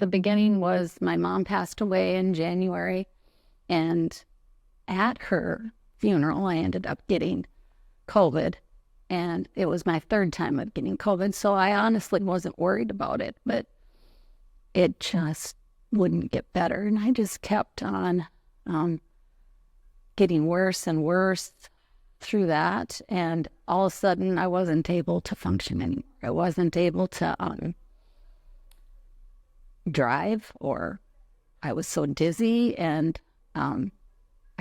The beginning was my mom passed away in January, and at her funeral, I ended up getting COVID, and it was my third time of getting COVID, so I honestly wasn't worried about it, but it just wouldn't get better, and I just kept on getting worse and worse through that, and all of a sudden I wasn't able to function anymore. I wasn't able to drive, or I was so dizzy, and I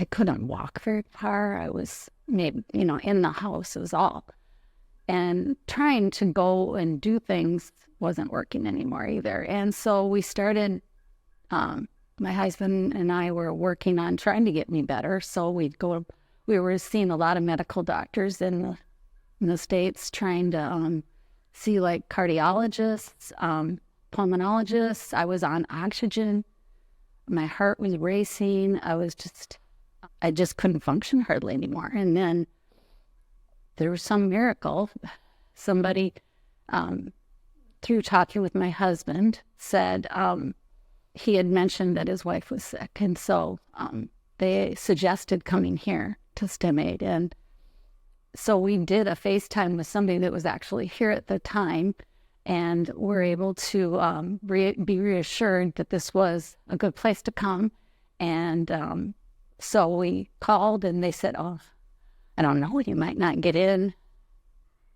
couldn't walk very far. I was maybe, in the house, it was all. And trying to go and do things wasn't working anymore either. And so we started, my husband and I were working on trying to get me better. So we were seeing a lot of medical doctors in the States, trying to see like cardiologists, pulmonologists. I was on oxygen. My heart was racing. I just couldn't function hardly anymore. And then there was some miracle. Somebody, through talking with my husband, said he had mentioned that his wife was sick. And so they suggested coming here to Stemaid. And so we did a FaceTime with somebody that was actually here at the time, and were able to be reassured that this was a good place to come. And so we called, and they said, oh, I don't know, you might not get in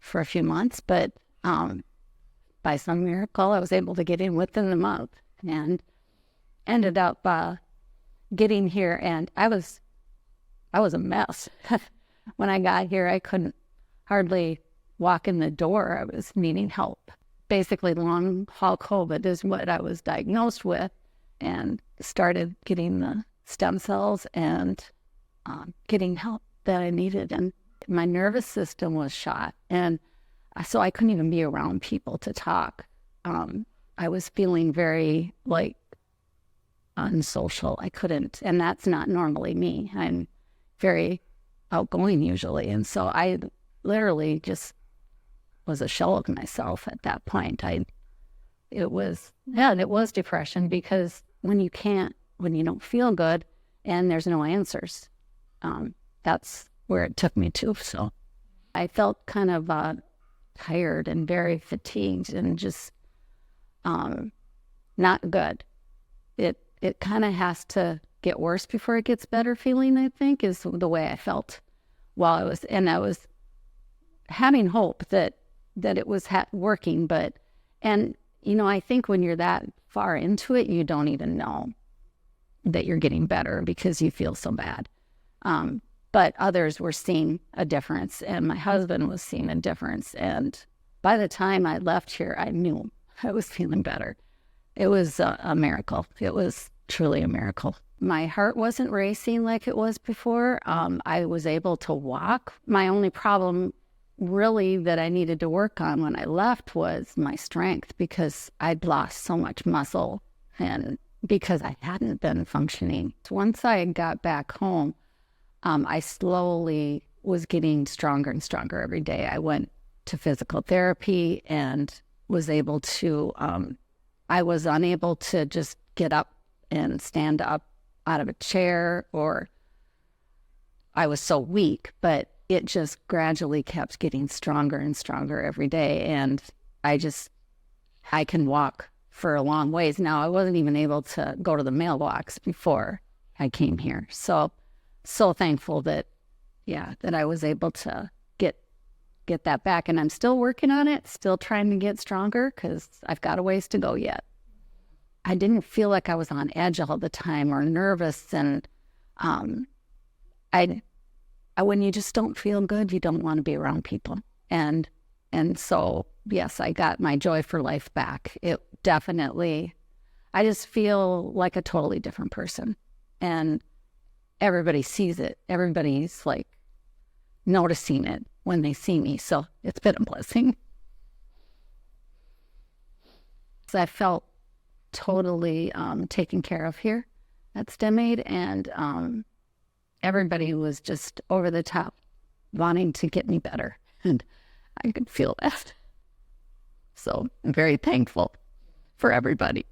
for a few months, but by some miracle, I was able to get in within the month, and ended up getting here. And I was a mess. When I got here, I couldn't hardly walk in the door. I was needing help. Basically, long haul COVID is what I was diagnosed with, and started getting the stem cells and getting help that I needed. And my nervous system was shot, and so I couldn't even be around people to talk. I was feeling very unsocial. I couldn't, and that's not normally me. I'm very outgoing usually, and so I literally just was a shell of myself at that point. It was depression, because when you don't feel good and there's no answers, that's where it took me to. So I felt kind of tired and very fatigued, and just not good. It kind of has to get worse before it gets better feeling, I think, is the way I felt while I was having hope that it was working, but I think when you're that far into it, you don't even know that you're getting better because you feel so bad. But others were seeing a difference, and my husband was seeing a difference. And by the time I left here, I knew I was feeling better. It was a miracle. It was truly a miracle. My heart wasn't racing like it was before. I was able to walk. My only problem really that I needed to work on when I left was my strength, because I'd lost so much muscle, and because I hadn't been functioning. Once I got back home, I slowly was getting stronger and stronger every day. I went to physical therapy and was able to, I was unable to just get up and stand up out of a chair, or I was so weak, but it just gradually kept getting stronger and stronger every day. And I can walk for a long ways now. I wasn't even able to go to the mailbox before I came here. So thankful that I was able to get that back. And I'm still working on it, still trying to get stronger, because I've got a ways to go yet. I didn't feel like I was on edge all the time or nervous. And when you just don't feel good, you don't want to be around people. And so, yes, I got my joy for life back. It definitely, I just feel like a totally different person. And everybody sees it. Everybody's noticing it when they see me. So it's been a blessing. So I felt totally taken care of here at Stemaid, and everybody was just over the top wanting to get me better, and I could feel that. So I'm very thankful for everybody.